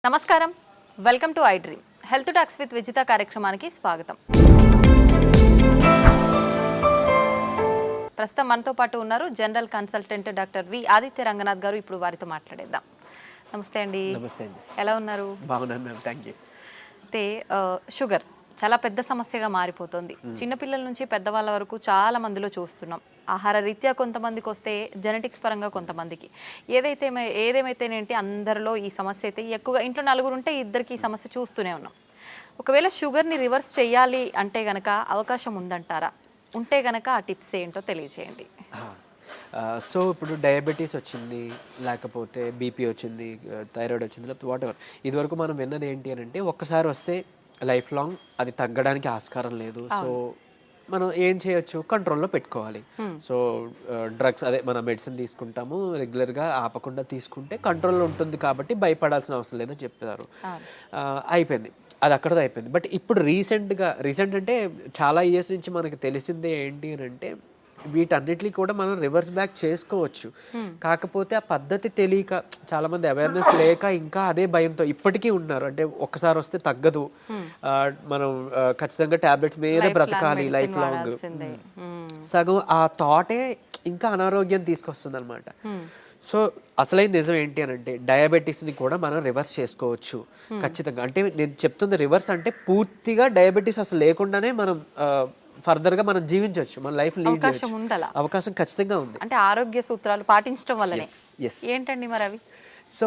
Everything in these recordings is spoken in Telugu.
నమస్కారం, welcome to I dream. Health talks with Vijitha కార్యక్రమానికి స్వాగతం. ప్రస్తుతం మనతో పాటు ఉన్నారు general consultant doctor V Aditya Ranganath గారు. ఇప్పుడు వారితో మాట్లాడేద్దాం. నమస్తే అండి. నమస్తే అండి. ఎలా ఉన్నారు? బాగున్నాను మ్యామ్, థ్యాంక్ యూ. అయితే షుగర్ చాలా పెద్ద సమస్యగా మారిపోతుంది. చిన్నపిల్లల నుంచి పెద్దవాళ్ళ వరకు చాలా మందిలో చూస్తున్నాం. ఆహార రీత్యా కొంతమందికి వస్తే, జెనెటిక్స్ పరంగా కొంతమందికి, ఏదేమైతేనేంటి అందరిలో ఈ సమస్య అయితే ఎక్కువగా. ఇంట్లో నలుగురు ఉంటే ఇద్దరికి ఈ సమస్య చూస్తూనే ఉన్నాం. ఒకవేళ షుగర్ని రివర్స్ చేయాలి అంటే గనక అవకాశం ఉందంటారా? ఉంటే గనక ఆ టిప్స్ ఏంటో తెలియజేయండి. సో ఇప్పుడు డయాబెటీస్ వచ్చింది, లేకపోతే బీపీ వచ్చింది, థైరాయిడ్ వచ్చింది, లేకపోతే వాట్ ఎవర్, ఇదివరకు మనం విన్నది ఏంటి అని అంటే ఒక్కసారి వస్తే లైఫ్ లాంగ్ అది తగ్గడానికి ఆస్కారం లేదు. సో మనం ఏం చేయొచ్చు, కంట్రోల్లో పెట్టుకోవాలి. సో డ్రగ్స్, అదే మన మెడిసిన్ తీసుకుంటాము రెగ్యులర్గా, ఆపకుండా తీసుకుంటే కంట్రోల్లో ఉంటుంది కాబట్టి భయపడాల్సిన అవసరం లేదని చెప్పారు. అయిపోయింది, అది అక్కడతో అయిపోయింది. బట్ ఇప్పుడు రీసెంట్ అంటే చాలా ఇయర్స్ నుంచి మనకి తెలిసిందే ఏంటి అని అంటే వీటన్నిటిని కూడా మనం రివర్స్ బ్యాక్ చేసుకోవచ్చు. కాకపోతే ఆ పద్ధతి తెలియక, చాలామంది అవేర్నెస్ లేక ఇంకా అదే భయంతో ఇప్పటికీ ఉన్నారు. అంటే ఒక్కసారి వస్తే తగ్గదు, మనం ఖచ్చితంగా టాబ్లెట్స్ మీద బ్రతకాలి లైఫ్ లాంగ్. సగం ఆ థాటే ఇంకా అనారోగ్యం తీసుకొస్తుంది అనమాట. సో అసలైన నిజం ఏంటి అని అంటే డయాబెటీస్ని కూడా మనం రివర్స్ చేసుకోవచ్చు ఖచ్చితంగా. అంటే నేను చెప్తుంది రివర్స్ అంటే పూర్తిగా డయాబెటీస్ అసలు లేకుండానే మనం ఫర్దర్గా మనం జీవించవచ్చు, మన లైఫ్ లీడ్ చేయొచ్చు. అవకాశం ఖచ్చితంగా ఉంది. అంటే ఆరోగ్య సూత్రాలు పాటించడం వల్ల ఏంటండి మరి అవి? సో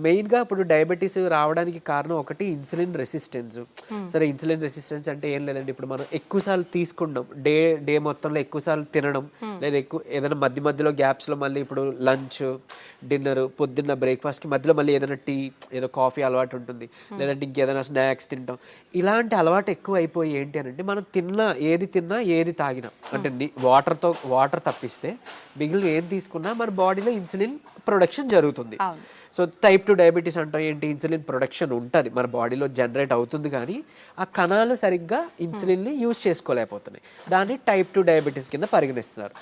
మెయిన్గా ఇప్పుడు డయాబెటీస్ రావడానికి కారణం ఒకటి ఇన్సులిన్ రెసిస్టెన్స్. సరే, ఇన్సులిన్ రెసిస్టెన్స్ అంటే ఏం లేదండి, ఇప్పుడు మనం ఎక్కువసార్లు తీసుకుంటాం, డే మొత్తంలో ఎక్కువసార్లు తినడం, లేదా ఏదైనా మధ్యలో గ్యాప్స్లో మళ్ళీ ఇప్పుడు లంచ్, డిన్నర్, పొద్దున్న బ్రేక్ఫాస్ట్కి మధ్యలో మళ్ళీ ఏదైనా టీ, ఏదో కాఫీ అలవాటు ఉంటుంది, లేదంటే ఇంకేదైనా స్నాక్స్ తింటాం. ఇలాంటి అలవాటు ఎక్కువ అయిపోయి ఏంటి అని అంటే మనం ఏది తిన్నా ఏది తాగినా, అంటే వాటర్ తప్పిస్తే మిగిలిన ఏది తీసుకున్నా మన బాడీలో ఇన్సులిన్ ప్రొడక్షన్ జరుగుతుంది. సో టైప్ 2 డయాబెటీస్ అంటాం ఏంటి, ఇన్సులిన్ ప్రొడక్షన్ ఉంటుంది మన బాడీలో, జనరేట్ అవుతుంది, కానీ ఆ కణాలు సరిగ్గా ఇన్సులిన్ని యూజ్ చేసుకోలేకపోతున్నాయి. దాన్ని టైప్ 2 డయాబెటీస్ కింద పరిగణిస్తున్నారు.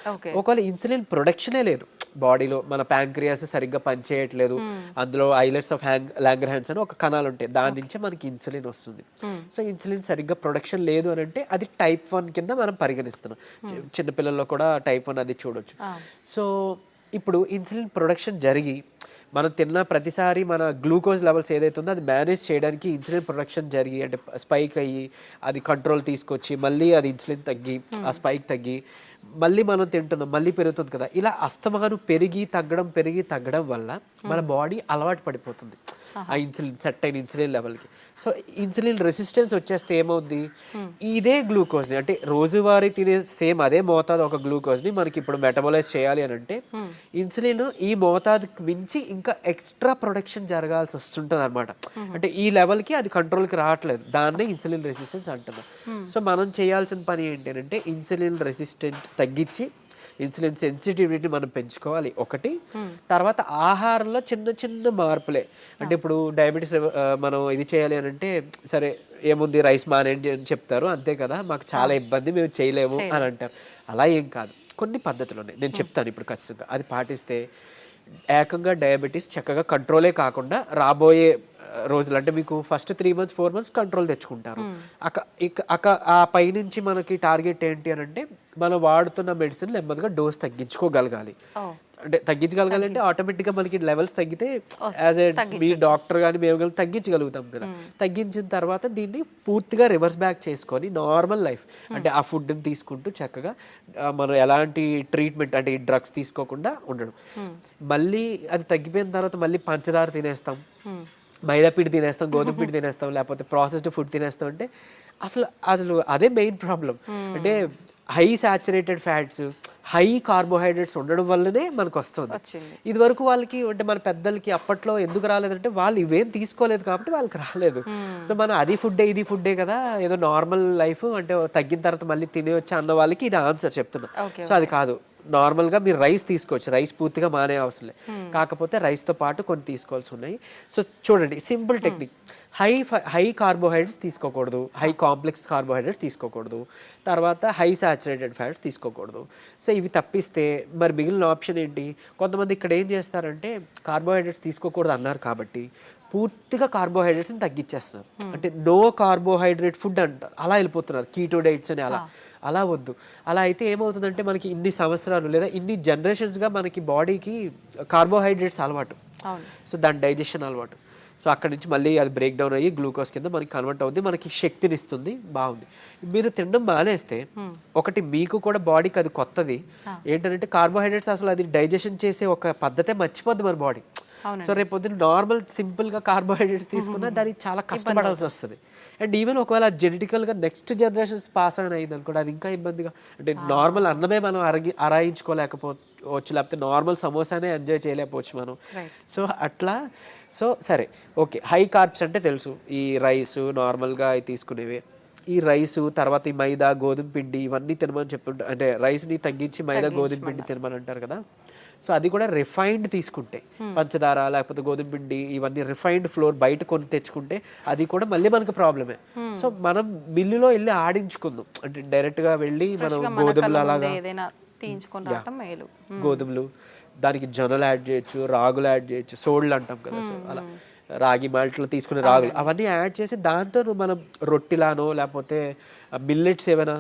ఒకవేళ ఇన్సులిన్ ప్రొడక్షనే లేదు బాడీలో, మన ప్యాంక్రియాస్ సరిగ్గా పనిచేయట్లేదు, అందులో ఐలెట్స్ ఆఫ్ లాంగర్హాన్స్ అని ఒక కణాలు ఉంటాయి, దాని నుంచే మనకి ఇన్సులిన్ వస్తుంది. సో ఇన్సులిన్ సరిగ్గా ప్రొడక్షన్ లేదు అని అంటే అది టైప్ 1 కింద మనం పరిగణిస్తున్నాం. చిన్నపిల్లల్లో కూడా టైప్ 1 అది చూడొచ్చు. సో ఇప్పుడు ఇన్సులిన్ ప్రొడక్షన్ జరిగి మనం తిన్న ప్రతిసారి మన గ్లూకోజ్ లెవెల్స్ ఏదైతే ఉందో అది మేనేజ్ చేయడానికి ఇన్సులిన్ ప్రొడక్షన్ జరిగి, అంటే స్పైక్ అయ్యి అది కంట్రోల్ తీసుకొచ్చి మళ్ళీ అది ఇన్సులిన్ తగ్గి, ఆ స్పైక్ తగ్గి మళ్ళీ మనం తింటున్నాం, మళ్ళీ పెరుగుతుంది కదా. ఇలా అస్తమానం పెరిగి తగ్గడం వల్ల మన బాడీ అలవాటు పడిపోతుంది ఆ ఇన్సులిన్, సెట్ అయిన ఇన్సులిన్ లెవెల్కి. సో ఇన్సులిన్ రెసిస్టెన్స్ వచ్చేస్తే ఏమవుద్ది, ఇదే గ్లూకోజ్ని, అంటే రోజువారీ తినే సేమ్ అదే మోతాదు ఒక గ్లూకోజ్ని మనకి ఇప్పుడు మెటబలైజ్ చేయాలి అని అంటే ఇన్సులిన్ ఈ మోతాదుకి మించి ఇంకా ఎక్స్ట్రా ప్రొడక్షన్ జరగాల్సి వస్తుంటుంది అనమాట. అంటే ఈ లెవెల్కి అది కంట్రోల్కి రావట్లేదు, దాన్నే ఇన్సులిన్ రెసిస్టెన్స్ అంటున్నాం. సో మనం చేయాల్సిన పని ఏంటి అంటే ఇన్సులిన్ రెసిస్టెంట్ తగ్గించి ఇన్సులిన్ సెన్సిటివిటీని మనం పెంచుకోవాలి ఒకటి. తర్వాత ఆహారంలో చిన్న మార్పులే, అంటే ఇప్పుడు డయాబెటీస్ మనం ఇది చేయాలి అని అంటే సరే ఏముంది రైస్ మానేయండి అని చెప్తారు, అంతే కదా, మాకు చాలా ఇబ్బంది, మేము చేయలేము అని అంటారు. అలా ఏం కాదు, కొన్ని పద్ధతులు ఉన్నాయి, నేను చెప్తాను ఇప్పుడు ఖచ్చితంగా. అది పాటిస్తే ఏకంగా డయాబెటీస్ చక్కగా కంట్రోలే కాకుండా రాబోయే రోజులు, అంటే మీకు ఫస్ట్ 3 months 4 months కంట్రోల్ తెచ్చుకుంటారు. ఆ పైనుంచి మనకి టార్గెట్ ఏంటి అని అంటే మనం వాడుతున్న మెడిసిన్ నెమ్మదిగా డోస్ తగ్గించుకోగలగాలి. అంటే తగ్గించగలగాలి అంటే ఆటోమేటిక్గా మనకి లెవెల్స్ తగ్గితే యాజ్ ఏ మీ డాక్టర్ కానీ మేము కానీ తగ్గించగలుగుతాం కదా. తగ్గించిన తర్వాత దీన్ని పూర్తిగా రివర్స్ బ్యాక్ చేసుకొని నార్మల్ లైఫ్, అంటే ఆ ఫుడ్ని తీసుకుంటూ చక్కగా మనం ఎలాంటి ట్రీట్మెంట్, అంటే ఈ డ్రగ్స్ తీసుకోకుండా ఉండడం. మళ్ళీ అది తగ్గిపోయిన తర్వాత మళ్ళీ పంచదార తినేస్తాం, మైదా పిండి తినేస్తాం, గోధుమ పిండి తినేస్తాం, లేకపోతే ప్రాసెస్డ్ ఫుడ్ తినేస్తాం. అంటే అసలు అదే మెయిన్ ప్రాబ్లం. అంటే high saturated fats, high carbohydrates ఉండడం వల్లనే మనకు వస్తుంది. ఇది వరకు వాళ్ళకి, అంటే మన పెద్దలకి అప్పట్లో ఎందుకు రాలేదంటే వాళ్ళు ఇవేం తీసుకోలేదు కాబట్టి వాళ్ళకి రాలేదు. సో మనం అది ఫుడ్డే ఇది ఫుడ్డే కదా, ఏదో నార్మల్ లైఫ్, అంటే తగ్గిన తర్వాత మళ్ళీ తినేవచ్చు అన్న వాళ్ళకి ఇది ఆన్సర్ చెప్తున్నా. సో అది కాదు, నార్మల్గా మీరు రైస్ తీసుకోవచ్చు, రైస్ పూర్తిగా మానే అవసరం లేదు, కాకపోతే రైస్తో పాటు కొన్ని తీసుకోవాల్సి ఉన్నాయి. సో చూడండి, సింపుల్ టెక్నిక్, హై కార్బోహైడ్రేట్స్ తీసుకోకూడదు, హై కాంప్లెక్స్ కార్బోహైడ్రేట్స్ తీసుకోకూడదు, తర్వాత హై సాచురేటెడ్ ఫ్యాట్స్ తీసుకోకూడదు. సో ఇవి తప్పిస్తే మరి మిగిలిన ఆప్షన్ ఏంటి? కొంతమంది ఇక్కడ ఏం చేస్తారంటే కార్బోహైడ్రేట్స్ తీసుకోకూడదు అన్నారు కాబట్టి పూర్తిగా కార్బోహైడ్రేట్స్ని తగ్గించేస్తున్నారు. అంటే నో కార్బోహైడ్రేట్ ఫుడ్ అంటారు, అలా వెళ్ళిపోతున్నారు. కీటో డైట్స్ అని అలా వద్దు. అలా అయితే ఏమవుతుందంటే మనకి ఇన్ని సంవత్సరాలు లేదా ఇన్ని జనరేషన్స్గా మనకి బాడీకి కార్బోహైడ్రేట్స్ అలవాటు, సో దాని డైజెషన్ అలవాటు. సో అక్కడి నుంచి మళ్ళీ అది బ్రేక్ డౌన్ అయ్యి గ్లూకోజ్ కింద మనకి కన్వర్ట్ అవుతుంది, మనకి శక్తిని ఇస్తుంది, బాగుంది. మీరు తినడం మానేస్తే ఒకటి మీకు కూడా బాడీకి అది కొత్తది ఏంటంటే కార్బోహైడ్రేట్స్ అసలు అది డైజెషన్ చేసే ఒక పద్ధతే మర్చిపోద్ది మన బాడీ. సో రేపు పొద్దున్న నార్మల్ సింపుల్గా కార్బోహైడ్రేట్స్ తీసుకున్నా దానికి చాలా కష్టపడాల్సి వస్తుంది. అండ్ ఈవెన్ ఒకవేళ జెనెటికల్గా నెక్స్ట్ జనరేషన్స్ పాస్ ఆన్ అయింది అనుకోండి, అది ఇంకా ఇబ్బందిగా. అంటే నార్మల్ అన్నమే మనం అరాయించుకోలేకపోవచ్చు, లేకపోతే నార్మల్ సమోసానే ఎంజాయ్ చేయలేకపోవచ్చు మనం. సో అట్లా సో సరే ఓకే, హై కార్బ్స్ అంటే తెలుసు, ఈ రైస్ నార్మల్గా తీసుకునేవి. ఈ రైసు తర్వాత ఈ మైదా గోధుమ పిండి ఇవన్నీ తినమని చెప్తుంటారు, అంటే రైస్ని తగ్గించి మైదా గోధుమ పిండి తినమని అంటారు కదా. సో అది కూడా రిఫైన్డ్ తీసుకుంటే, పంచదార లేకపోతే గోధుమ పిండి ఇవన్నీ రిఫైన్డ్ ఫ్లోర్ బయట కొని తెచ్చుకుంటే అది కూడా మళ్ళీ మనకు ప్రాబ్లమే. సో మనం మిల్లులో వెళ్ళి ఆడించుకుందాం, అంటే డైరెక్ట్గా వెళ్ళి మనం గోధుమలు అలాగా గోధుమలు, దానికి జొన్నలు యాడ్ చేయొచ్చు, రాగులు యాడ్ చేయొచ్చు, సోళ్ళు అంటాం కదా, సో అలా రాగి మాల్ట్లో తీసుకునే రాగులు అవన్నీ యాడ్ చేసి దాంతో మనం రొట్టిలానో లేకపోతే మిల్లెట్స్ ఏమైనా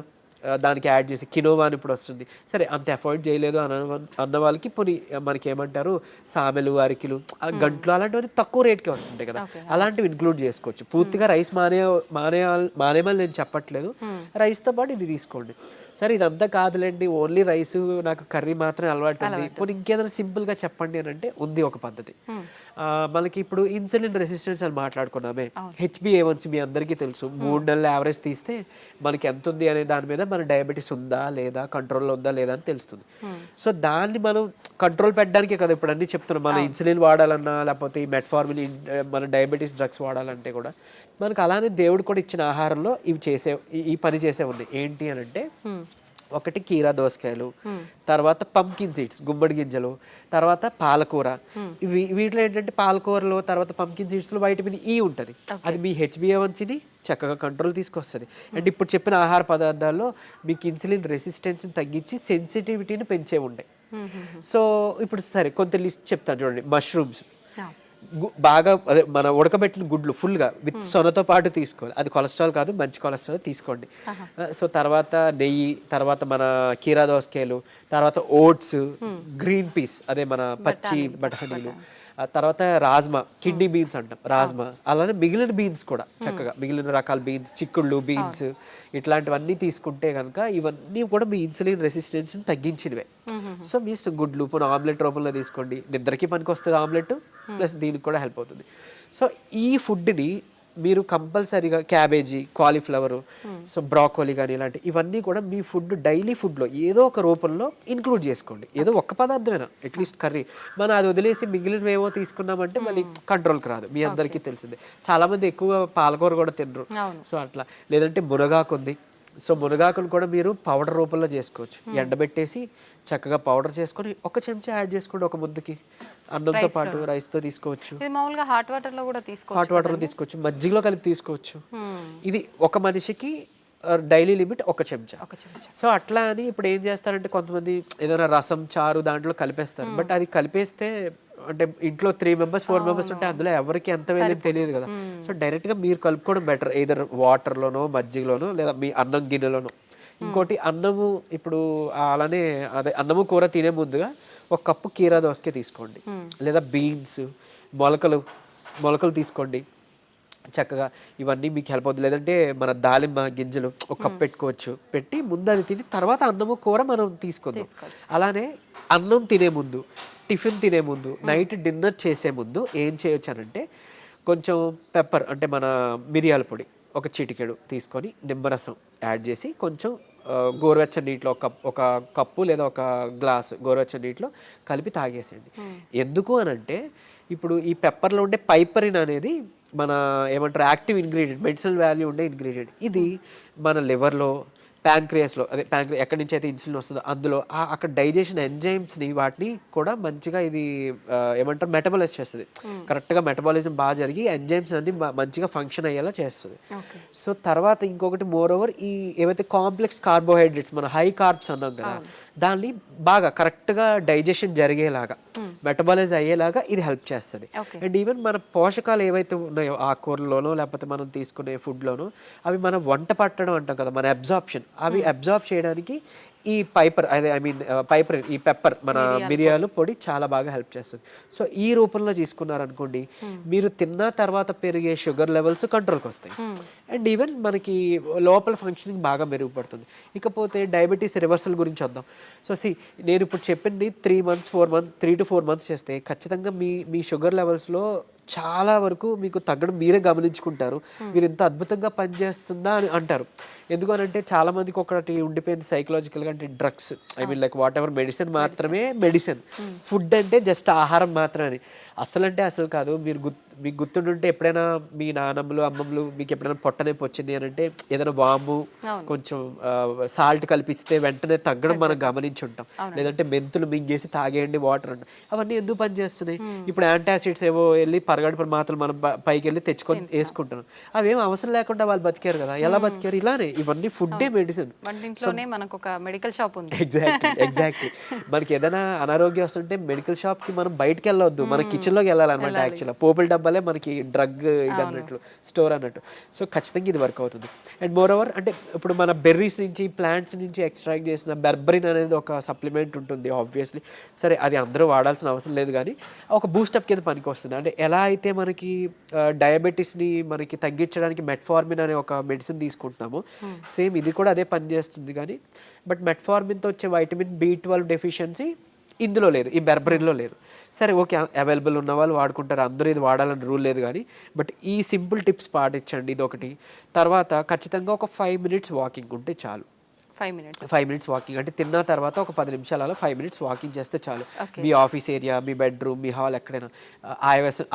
దానికి యాడ్ చేసి, కినోవా అని ఇప్పుడు వస్తుంది, సరే అంత అఫోర్డ్ చేయలేదు అన్న వాళ్ళకి పోనీ మనకి ఏమంటారు సామెలు, అరికిలు, గంటలు అలాంటివన్నీ తక్కువ రేట్కే వస్తుంటాయి కదా, అలాంటివి ఇంక్లూడ్ చేసుకోవచ్చు. పూర్తిగా రైస్ మానేమని నేను చెప్పట్లేదు, రైస్తో పాటు ఇది తీసుకోండి. సరే ఇదంతా కాదులేండి, ఓన్లీ రైస్ నాకు కర్రీ మాత్రమే అలవాటు ఉంది, పోనీ ఇంకేదైనా సింపుల్గా చెప్పండి అని అంటే ఉంది ఒక పద్ధతి. మనకి ఇప్పుడు ఇన్సులిన్ రెసిస్టెన్స్ అని మాట్లాడుకున్నామే, HbA1c మీ అందరికీ తెలుసు, 3 నెలల యావరేజ్ తీస్తే మనకి ఎంత ఉంది అనే దాని మీద మన డయాబెటీస్ ఉందా లేదా, కంట్రోల్లో ఉందా లేదా అని తెలుస్తుంది. సో దాన్ని మనం కంట్రోల్ పెట్టడానికే కదా ఇప్పుడు అన్నీ చెప్తున్నాం. మన ఇన్సులిన్ వాడాలన్నా లేకపోతే ఈ మెట్ఫార్మిన్ మన డయాబెటీస్ డ్రగ్స్ వాడాలంటే కూడా మనకు అలానే దేవుడు కూడా ఇచ్చిన ఆహారంలో ఈ పని చేసే ఉంది. ఏంటి అని అంటే ఒకటి కీరా దోసకాయలు, తర్వాత పంకిన్ సీడ్స్ గుమ్మడి గింజలు, తర్వాత పాలకూర. వీటిలో ఏంటంటే పాలకూరలో తర్వాత పంకిన్ సీడ్స్లో వైటమిన్ ఈ ఉంటుంది, అది మీ HbA1cని చక్కగా కంట్రోల్ తీసుకొస్తుంది. అండ్ ఇప్పుడు చెప్పిన ఆహార పదార్థాల్లో మీకు ఇన్సులిన్ రెసిస్టెన్స్ని తగ్గించి సెన్సిటివిటీని పెంచే ఉంటాయి. సో ఇప్పుడు సరే కొంత లిస్ట్ చెప్తాను చూడండి. మష్రూమ్స్ బాగా అదే మన ఉడకబెట్టిన గుడ్లు ఫుల్గా విత్ సొనతో పాటు తీసుకోవాలి, అది కొలెస్ట్రాల్ కాదు, మంచి కొలెస్ట్రాల్ తీసుకోండి. సో తర్వాత నెయ్యి, తర్వాత మన కీరా దోసకాయలు, తర్వాత ఓట్స్, గ్రీన్ పీస్ అదే మన పచ్చి బఠానీలు, తర్వాత రాజ్మా, కిడ్నీ బీన్స్ అంటాం రాజ్మా, అలానే మిగిలిన బీన్స్ కూడా చక్కగా మిగిలిన రకాల బీన్స్, చిక్కుళ్ళు బీన్స్ ఇట్లాంటివన్నీ తీసుకుంటే కనుక ఇవన్నీ కూడా మీ ఇన్సులిన్ రెసిస్టెన్స్ని తగ్గించినవే. సో మీ ఇష్టం, గుడ్లు పోనీ ఆమ్లెట్ రూపంలో తీసుకోండి, నిద్రకి పనికి వస్తుంది ఆమ్లెట్, ప్లస్ దీనికి కూడా హెల్ప్ అవుతుంది. సో ఈ ఫుడ్ని మీరు కంపల్సరీగా క్యాబేజీ, కాలీఫ్లవరు, సో బ్రాకోలీ కానీ ఇలాంటి ఇవన్నీ కూడా మీ ఫుడ్ డైలీ ఫుడ్లో ఏదో ఒక రూపంలో ఇంక్లూడ్ చేసుకోండి. ఏదో ఒక్క పదార్థమైనా అట్లీస్ట్ కర్రీ, మనం అది వదిలేసి మిగిలినవేవో తీసుకున్నామంటే మళ్ళీ కంట్రోల్కి రాదు. మీ అందరికీ తెలిసిందే, చాలామంది ఎక్కువ పాలకూర కూడా తినరు. సో అట్లా, లేదంటే మునగాకు ఉంది, సో మునగాకును కూడా మీరు పౌడర్ రూపంలో చేసుకోవచ్చు, ఎండబెట్టేసి చక్కగా పౌడర్ చేసుకొని ఒక చెంచా యాడ్ చేసుకోండి ఒక ముద్దకి, అన్నంతో పాటు రైస్తో తీసుకోవచ్చు, హాట్ వాటర్లో తీసుకోవచ్చు, మజ్జిగలో కలిపి తీసుకోవచ్చు. ఇది ఒక మనిషికి డైలీ లిమిట్ ఒక చెంచా. సో అట్లా అని ఇప్పుడు ఏం చేస్తారంటే కొంతమంది ఏదైనా రసం, చారు దాంట్లో కలిపేస్తారు, బట్ అది కలిపేస్తే అంటే ఇంట్లో 3 members 4 members ఉంటే అందులో ఎవరికి ఎంత వెళ్ళేది తెలియదు కదా. సో డైరెక్ట్గా మీరు కలుపుకోవడం బెటర్, ఏదర్ వాటర్లోనో మజ్జిగలోనో లేదా మీ అన్నం గిన్నెలోనో. ఇంకోటి అన్నము, ఇప్పుడు అలానే అదే అన్నము కూర తినే ముందుగా 1 కప్పు కీరా దోసకాయ తీసుకోండి, లేదా బీన్స్, మొలకలు తీసుకోండి చక్కగా, ఇవన్నీ మీకు హెల్ప్ అవుతుంది. లేదంటే మన దాలింబ గింజలు 1 కప్ పెట్టుకోవచ్చు, పెట్టి ముందు అది తిని తర్వాత అన్నము కూర మనం తీసుకుందాం. అలానే అన్నం తినే ముందు, టిఫిన్ తినే ముందు, నైట్ డిన్నర్ చేసే ముందు ఏం చేయొచ్చు అనంటే కొంచెం పెప్పర్ అంటే మన మిరియాల పొడి 1 చిటికెడు తీసుకొని నిమ్మరసం యాడ్ చేసి కొంచెం గోరువెచ్చని నీటిలో ఒక కప్పు లేదా 1 గ్లాస్ గోరువెచ్చని నీటిలో కలిపి తాగేసేయండి. ఎందుకు అనంటే ఇప్పుడు ఈ పెప్పర్లో ఉండే పైపరిన్ అనేది మన ఏమంటారు యాక్టివ్ ఇంగ్రీడియంట్, మెడిసినల్ వాల్యూ ఉండే ఇంగ్రీడియంట్. ఇది మన లివర్లో, ప్యాంక్రియాస్లో, అదే ఎక్కడి నుంచి అయితే ఇన్సులిన్ వస్తుందో అందులో అక్కడ డైజెషన్ ఎంజైమ్స్ని వాటిని కూడా మంచిగా ఇది ఏమంటారు మెటబాలైజ్ చేస్తుంది. కరెక్ట్గా మెటబాలిజం బాగా జరిగి ఎంజైమ్స్ అన్ని మంచిగా ఫంక్షన్ అయ్యేలా చేస్తుంది. సో తర్వాత ఇంకొకటి మోర్ ఓవర్ ఈ ఏవైతే కాంప్లెక్స్ కార్బోహైడ్రేట్స్ మన హై కార్బ్స్ అన్నాం కదా, దాన్ని బాగా కరెక్ట్గా డైజెషన్ జరిగేలాగా మెటబాలైజ్ అయ్యేలాగా ఇది హెల్ప్ చేస్తుంది. Okay. అండ్ ఈవెన్ మన పోషకాలు ఏవైతే ఉన్నాయో ఆకుకూరలోనో లేకపోతే మనం తీసుకునే ఫుడ్లోనో అవి మన వంట పట్టడం అంటాం కదా, మన అబ్జార్ప్షన్, అవి అబ్జార్బ్ చేయడానికి ఈ పైపర్ అదే ఐ మీన్ పైపర్ ఈ పెప్పర్ మన మిరియాలు పొడి చాలా బాగా హెల్ప్ చేస్తుంది. సో ఈ రూపంలో తీసుకున్నారనుకోండి, మీరు తిన్న తర్వాత పెరిగే షుగర్ లెవెల్స్ కంట్రోల్కి వస్తాయి. అండ్ ఈవెన్ మనకి లోపల ఫంక్షనింగ్ బాగా మెరుగుపడుతుంది. ఇకపోతే డయాబెటీస్ రివర్సల్ గురించి వద్దాం. సో నేను ఇప్పుడు చెప్పింది 3 months 4 months 3 to 4 months చేస్తే ఖచ్చితంగా మీ షుగర్ లెవెల్స్లో చాలా వరకు మీకు తగ్గడం మీరే గమనించుకుంటారు. మీరు ఇంత అద్భుతంగా పనిచేస్తుందా అని అంటారు. ఎందుకనంటే చాలా మందికి ఒకటి ఉండిపోయింది సైకలాజికల్గా, అంటే drugs I mean like what ever medicine మాత్రమే మెడిసిన్, ఫుడ్ అంటే జస్ట్ ఆహారం మాత్రమే. అసలు కాదు. మీకు గుర్తుంటుంటే ఎప్పుడైనా మీ నాన్నమ్మలు అమ్మమ్మలు మీకు ఎప్పుడైనా పొట్టనొప్పి వచ్చింది అని అంటే ఏదైనా వాము కొంచెం సాల్ట్ కలిపిస్తే వెంటనే తగ్గడం మనం గమనించి ఉంటాం. లేదంటే మెంతులు మింగేసి తాగేయండి వాటర్ అంటే, అవన్నీ ఎందుకు పనిచేస్తున్నాయి? ఇప్పుడు యాంటాసిడ్స్ ఏవో వెళ్ళి పరగడుపున మాత్రం మనం పైకి వెళ్ళి తెచ్చుకొని వేసుకుంటున్నాం. అవేం అవసరం లేకుండా వాళ్ళు బతికారు కదా. ఎలా బతికారు? ఇలానే. ఇవన్నీ ఫుడ్డే మెడిసిన్. మనకు ఒక మెడికల్ షాప్ ఉంది. ఎగ్జాక్ట్లీ. మనకి ఏదైనా అనారోగ్యం వస్తుంటే మెడికల్ షాప్ కి మనం బయటకు వెళ్ళొద్దు, మన కిచెన్ లోకి వెళ్ళాలన్నమాట. యాక్చువల్గా పోపుల డబ్బాలే మనకి డ్రగ్ ఇది అన్నట్లు, స్టోర్ అన్నట్టు. సో ఖచ్చితంగా ఇది వర్క్ అవుతుంది. అండ్ మోర్ ఓవర్ అంటే ఇప్పుడు మన బెర్రీస్ నుంచి ప్లాంట్స్ నుంచి ఎక్స్ట్రాక్ట్ చేసిన బెర్బరిన్ అనేది ఒక సప్లిమెంట్ ఉంటుంది ఆబ్వియస్లీ. సరే అది అందరూ వాడాల్సిన అవసరం లేదు, కానీ ఒక బూస్టప్ కింద పనికి వస్తుంది. అంటే ఎలా అయితే మనకి డయాబెటీస్ని మనకి తగ్గించడానికి మెట్ఫార్మిన్ అనే ఒక మెడిసిన్ తీసుకుంటున్నామో, సేమ్ ఇది కూడా అదే పని చేస్తుంది. కానీ బట్ మెట్ఫార్మిన్తో వచ్చే వైటమిన్ B12 డెఫిషియన్సీ ఇందులో లేదు, ఈ బెర్బరిన్లో లేదు. సరే ఓకే, అవైలబుల్ ఉన్న వాళ్ళు వాడుకుంటారు, అందరూ ఇది వాడాలని రూల్ లేదు. కానీ బట్ ఈ సింపుల్ టిప్స్ పాటించండి, ఇది ఒకటి. తర్వాత ఖచ్చితంగా ఒక 5 minutes వాకింగ్ ఉంటే చాలు. 5 minutes వాకింగ్ అంటే తిన్న తర్వాత ఒక 10 నిమిషాలు అలా 5 minutes వాకింగ్ చేస్తే చాలు. మీ ఆఫీస్ ఏరియా, మీ బెడ్రూమ్, మీ హాల్ ఎక్కడైనా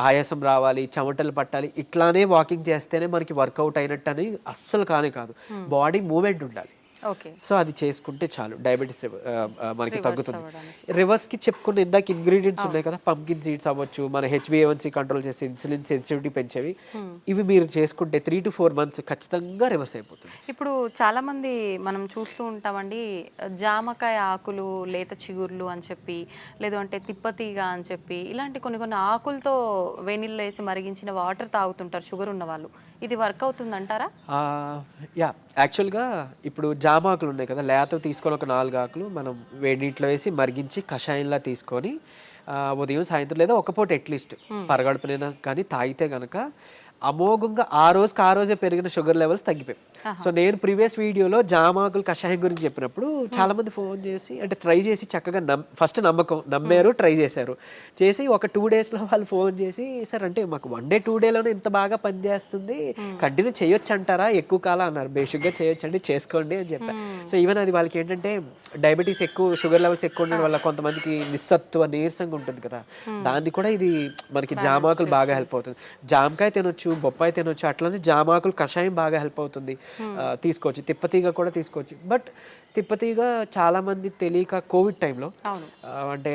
ఆయాసం రావాలి, చెమటలు పట్టాలి, ఇట్లానే వాకింగ్ చేస్తేనే మనకి వర్కౌట్ అయినట్టు అని అస్సలు కాదు. బాడీ మూమెంట్ ఉండాలి. సో అది చేసుకుంటే చాలు, డయాబెటీస్ మనకి తగ్గుతుంది. రివర్స్కి చెప్పుకున్న ఇందాక ఇంగ్రీడియంట్స్ ఉన్నాయి కదా, పంకిన్ సీడ్స్ అవ్వచ్చు, మన HbA1c కంట్రోల్ చేసి ఇన్సులిన్ సెన్సిటివిటీ పెంచేవి, ఇవి మీరు చేసుకుంటే 3 to 4 months ఖచ్చితంగా రివర్స్ అయిపోతుంది. ఇప్పుడు చాలా మంది మనం చూస్తూ ఉంటామండి, జామకాయ ఆకులు, లేత చిగుర్లు అని చెప్పి, లేదు అంటే తిప్పతీగ అని చెప్పి, ఇలాంటి కొన్ని ఆకులతో వేణిల్లో వేసి మరిగించిన వాటర్ తాగుతుంటారు షుగర్ ఉన్న వాళ్ళు. ఇది వర్క్ అవుతుంది అంటారా? యాక్చువల్గా ఇప్పుడు జామ ఆకులు ఉన్నాయి కదా, లేత తీసుకొని ఒక 4 ఆకులు మనం వేడి నీటిలో వేసి మరిగించి కషాయంలా తీసుకొని ఉదయం సాయంత్రం లేదా ఒక పూట అట్లీస్ట్ పరగడుపునైనా కానీ తాగితే కనుక అమోఘంగా ఆ రోజే పెరిగిన షుగర్ లెవెల్స్ తగ్గిపోయాయి. సో నేను ప్రీవియస్ వీడియోలో జామాకులు కషాయం గురించి చెప్పినప్పుడు చాలా మంది ఫోన్ చేసి అంటే ట్రై చేసి చక్కగా ఫస్ట్ నమ్మారు, ట్రై చేసి ఒక 2 daysలో వాళ్ళు ఫోన్ చేసి, సార్ అంటే మాకు 1 day 2 dayలోనే ఇంత బాగా పనిచేస్తుంది, కంటిన్యూ చేయొచ్చు అంటారా, ఎక్కువ కాలం అన్నారు. బేసిక్గా చేయొచ్చండి, చేసుకోండి అని చెప్పారు. సో ఈవెన్ అది వాళ్ళకి ఏంటంటే డయాబెటీస్ ఎక్కువ, షుగర్ లెవెల్స్ ఎక్కువ ఉండడం వల్ల కొంతమందికి నిస్సత్తువ నీరసంగా ఉంటుంది కదా, దాన్ని కూడా ఇది మనకి జామాకులు బాగా హెల్ప్ అవుతుంది. జామకాయ తినొచ్చు, బొప్పాయి తినొచ్చు, అట్లనే జామాకులు కషాయం బాగా హెల్ప్ అవుతుంది, తీసుకోవచ్చు. తిప్పతీగ కూడా తీసుకోవచ్చు. బట్ తిప్పతీగ చాలా మంది తెలియక కోవిడ్ టైంలో అంటే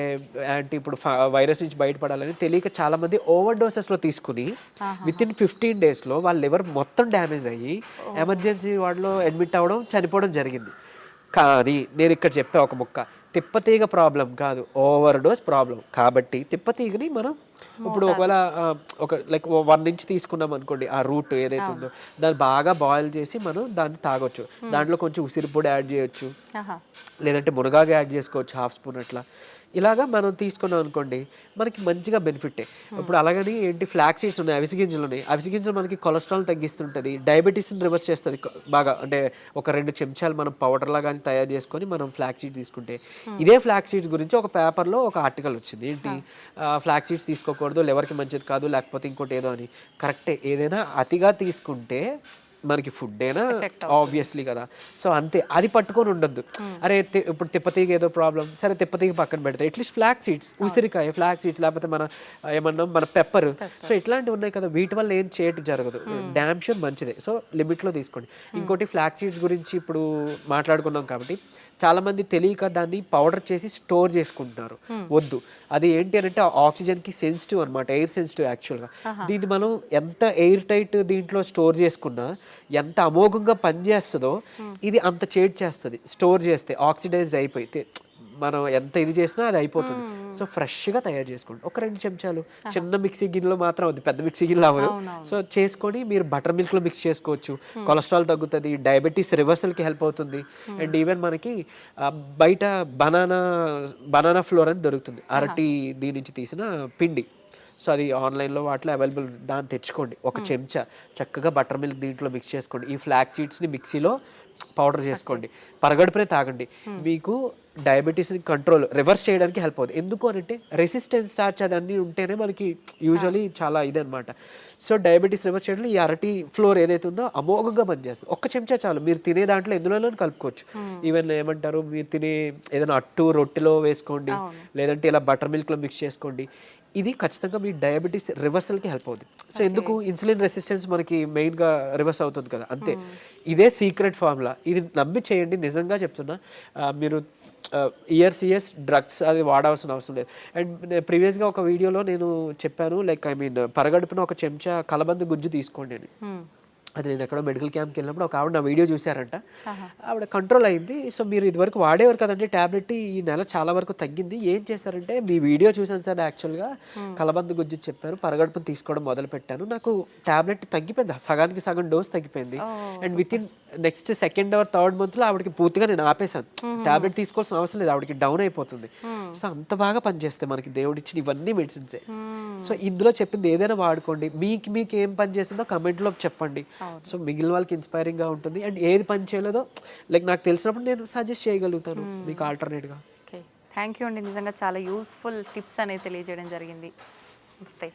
ఇప్పుడు వైరస్ నుంచి బయటపడాలని తెలియక చాలా మంది ఓవర్ డోసెస్లో తీసుకుని విత్ ఇన్ 15 daysలో వాళ్ళ లివర్ మొత్తం డ్యామేజ్ అయ్యి ఎమర్జెన్సీ వార్డులో అడ్మిట్ అవ్వడం, చనిపోవడం జరిగింది. కానీ నేను ఇక్కడ చెప్పే ఒక ముక్క, తిప్పతీగ ప్రాబ్లం కాదు, ఓవర్ డోస్ ప్రాబ్లం. కాబట్టి తిప్పతీగని మనం ఇప్పుడు ఒకవేళ ఒక లైక్ 1 inch తీసుకున్నాం అనుకోండి, ఆ రూట్ ఏదైతే ఉందో దాన్ని బాగా బాయిల్ చేసి మనం దాన్ని తాగొచ్చు. దాంట్లో కొంచెం ఉసిరి పొడి యాడ్ చేయొచ్చు, లేదంటే మునగాకు యాడ్ చేసుకోవచ్చు 1/2 spoon అట్లా. ఇలాగా మనం తీసుకున్నాం అనుకోండి మనకి మంచిగా బెనిఫిటే. ఇప్పుడు అలాగని ఏంటి ఫ్లాక్ సీడ్స్ ఉన్నాయి, అవిసె గింజలు ఉన్నాయి. అవిసె గింజలు మనకి కొలెస్ట్రాల్ తగ్గిస్తుంటుంది, డయాబెటీస్ని రివర్స్ చేస్తుంది బాగా. అంటే ఒక 2 చెంచాలు మనం పౌడర్లా కానీ తయారు చేసుకొని మనం ఫ్లాక్ సీడ్స్ తీసుకుంటే, ఇదే ఫ్లాక్ సీడ్స్ గురించి ఒక పేపర్లో ఒక ఆర్టికల్ వచ్చింది. ఏంటి, ఫ్లాక్ సీడ్స్ తీసుకోకూడదు, లివర్కి మంచిది కాదు, లేకపోతే ఇంకోటి ఏదో అని. కరెక్టే, ఏదైనా అతిగా తీసుకుంటే మనకి ఫుడ్ అయినా ఆబ్వియస్లీ కదా. సో అంతే, అది పట్టుకొని ఉండొద్దు. అరే ఇప్పుడు తిప్పతీగ ఏదో ప్రాబ్లం, సరే తిప్పతీగ పక్కన పెడతాయి, అట్లీస్ట్ ఫ్లాక్ సీడ్స్, ఉసిరికాయ ఫ్లాక్ సీడ్స్, లేకపోతే మన పెప్పర్. సో ఇట్లాంటివి ఉన్నాయి కదా, వీటి వల్ల ఏం చేయటం జరగదు, డ్యామ్ షూర్ మంచిదే. సో లిమిట్లో తీసుకోండి. ఇంకోటి ఫ్లాక్ సీడ్స్ గురించి ఇప్పుడు మాట్లాడుకున్నాం కాబట్టి చాలా మంది తెలియక దాన్ని పౌడర్ చేసి స్టోర్ చేసుకుంటున్నారు. వద్దు, అది ఏంటి అని అంటే ఆక్సిజన్కి సెన్సిటివ్ అనమాట, ఎయిర్ సెన్సిటివ్ యాక్చువల్గా. దీన్ని మనం ఎంత ఎయిర్ టైట్ దీంట్లో స్టోర్ చేసుకున్నా, ఎంత అమోఘంగా పనిచేస్తుందో ఇది అంత చేడ్ చేస్తుంది స్టోర్ చేస్తే, ఆక్సిడైజ్డ్ అయిపోయి మనం ఎంత ఇది చేసినా అది అయిపోతుంది. సో ఫ్రెష్గా తయారు చేసుకోండి. ఒక 2 చెంచాలు చిన్న మిక్సీ గిన్నెలో మాత్రం అవుతుంది, పెద్ద మిక్సీ గిన్నెలో అవ్వదు. సో చేసుకొని మీరు బటర్ మిల్క్లో మిక్స్ చేసుకోవచ్చు. కొలెస్ట్రాల్ తగ్గుతుంది, డయాబెటీస్ రివర్సల్కి హెల్ప్ అవుతుంది. అండ్ ఈవెన్ మనకి బయట బనానా ఫ్లోర్ అని దొరుకుతుంది, అరటి దీని నుంచి తీసిన పిండి. సో అది ఆన్లైన్లో వాటిలో అవైలబుల్, దాన్ని తెచ్చుకోండి. ఒక చెంచా చక్కగా బటర్ మిల్క్ దీంట్లో మిక్స్ చేసుకోండి. ఈ ఫ్లాక్ సీడ్స్ని మిక్సీలో పౌడర్ చేసుకోండి, పరగడుపునే తాగండి. మీకు డయాబెటీస్ని రివర్స్ చేయడానికి హెల్ప్ అవుతుంది. ఎందుకు అంటే రెసిస్టెన్స్ స్టార్చ్ అదన్నీ ఉంటేనే మనకి యూజువలీ చాలా ఇదనమాట. సో డయాబెటీస్ రివర్స్ చేయడంలో ఈ అరటి ఫ్లోర్ ఏదైతే ఉందో అమోఘంగా పనిచేస్తుంది. ఒక్క చెంచా చాలు, మీరు తినే దాంట్లో ఎందులోనూ కలుపుకోవచ్చు. ఈవెన్ ఏమంటారు, మీరు తినే ఏదైనా అట్టు రొట్టెలో వేసుకోండి, లేదంటే ఇలా బటర్ మిల్క్లో మిక్స్ చేసుకోండి. ఇది ఖచ్చితంగా మీ డయాబెటీస్ రివర్సల్కి హెల్ప్ అవుతుంది. సో ఎందుకు ఇన్సులిన్ రెసిస్టెన్స్ మనకి మెయిన్గా రివర్స్ అవుతుంది కదా, అంతే. ఇదే సీక్రెట్ ఫార్ములా, ఇది నమ్మి చేయండి. నిజంగా చెప్తున్నా, మీరు ఇయర్స్ డ్రగ్స్ అది వాడాల్సిన అవసరం లేదు. అండ్ ప్రీవియస్గా ఒక వీడియోలో నేను చెప్పాను, లైక్ పరగడుపున ఒక చెంచా కలబంద గుజ్జు తీసుకోండి అని. అది నేను ఎక్కడో మెడికల్ క్యాంప్కి వెళ్ళినప్పుడు ఒక ఆవిడ నా వీడియో చూసారంట, ఆవిడ కంట్రోల్ అయింది. సో మీరు ఇదివరకు వాడేవారు కదండి ట్యాబ్లెట్, ఈ నెల చాలా వరకు తగ్గింది. ఏం చేశారంటే, మీ వీడియో చూసాను సార్, యాక్చువల్గా కలబంద గుజ్జు చెప్పారు, పరగడుపును తీసుకోవడం మొదలు పెట్టాను, నాకు ట్యాబ్లెట్ తగ్గిపోయింది, సగానికి సగం డోస్ తగ్గిపోయింది. And with in next 2nd or 3rd monthలో ఆవిడకి పూర్తిగా నేను ఆపేశాను, ట్యాబ్లెట్ తీసుకోవాల్సిన అవసరం లేదు, ఆవిడకి డౌన్ అయిపోతుంది. సో అంత బాగా పనిచేస్తాయి మనకి దేవుడు ఇచ్చిన ఇవన్నీ మెడిసిన్సే. సో ఇందులో చెప్పింది ఏదైనా వాడుకోండి. మీకు ఏం పని చేసిందో కమెంట్లో చెప్పండి. సో మిగిలిన వాళ్ళకి ఇన్స్పైరింగ్గా ఉంటుంది. అండ్ ఏది పని చేయలేదో లైక్ నాకు తెలిసినప్పుడు నేను సజెస్ట్ చేయగలుగుతాను మీకు ఆల్టర్నేట్గా. ఓకే, థ్యాంక్ యూ అండి. నిజంగా చాలా యూస్ఫుల్ టిప్స్ అనేది తెలియజేయడం జరిగింది. నమస్తే.